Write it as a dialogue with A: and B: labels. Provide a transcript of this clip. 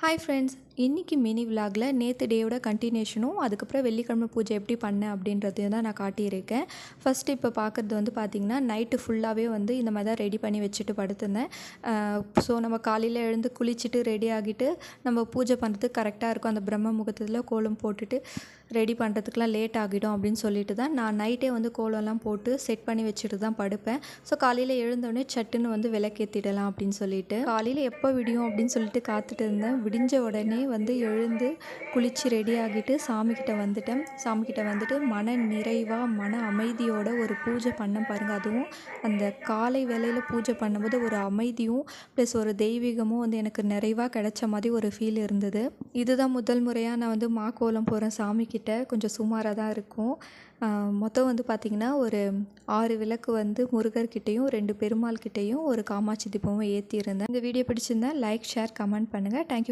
A: Hi friends, இன்றைக்கி mini விலாகில் நேற்று டேயோட கண்டினியூஷனும் அதுக்கப்புறம் வெள்ளிக்கிழமை பூஜை எப்படி பண்ணேன் அப்படின்றதையும் தான் நான் காட்டியிருக்கேன். ஃபஸ்ட்டு இப்போ பார்க்குறது வந்து பார்த்திங்கன்னா, நைட்டு ஃபுல்லாகவே வந்து இந்த மாதிரி தான் ரெடி பண்ணி வச்சுட்டு படுத்திருந்தேன். ஸோ நம்ம காலையில் எழுந்து குளிச்சுட்டு ரெடி ஆகிட்டு நம்ம பூஜை பண்ணுறதுக்கு கரெக்டாக இருக்கும். அந்த பிரம்ம முகூர்த்தத்தில் கோலம் போட்டுட்டு ரெடி பண்ணுறதுக்குலாம் லேட் ஆகிடும் அப்படின்னு சொல்லிட்டு தான் நான் நைட்டே வந்து கோலம்லாம் போட்டு செட் பண்ணி வச்சுட்டு தான் படுப்பேன். ஸோ காலையில் எழுந்தோடனே சட்டுன்னு வந்து விளக்கேற்றிடலாம் அப்படின்னு சொல்லிட்டு காலையில் எப்போ விடியும் அப்படின்னு சொல்லிட்டு காத்துட்டு இருந்தேன். விடிஞ்ச உடனே வந்து எழுந்து குளித்து ரெடி ஆகிட்டு சாமிக்கிட்ட வந்துட்டு மன நிறைவாக மன அமைதியோட ஒரு பூஜை பண்ண பாருங்கள். அதுவும் அந்த காலை வேளையில் பூஜை பண்ணும்போது ஒரு அமைதியும் ப்ளஸ் ஒரு தெய்வீகமும் வந்து எனக்கு நிறைவாக கிடைச்ச மாதிரி ஒரு ஃபீல் இருந்தது. இதுதான் முதல் முறையாக நான் வந்து கோலம் போகிறேன் சாமிக்கிட்ட. கொஞ்சம் சுமாராக தான் இருக்கும். மொத்தம் வந்து பார்த்திங்கன்னா ஒரு 6 விளக்கு வந்து முருகர்கிட்டையும் 2 பெருமாள் கிட்டேயும் ஒரு காமாட்சி தீபமும் ஏற்றியிருந்தேன். இந்த வீடியோ பிடிச்சிருந்தா லைக், ஷேர், கமெண்ட் பண்ணுங்கள். தேங்க்யூ.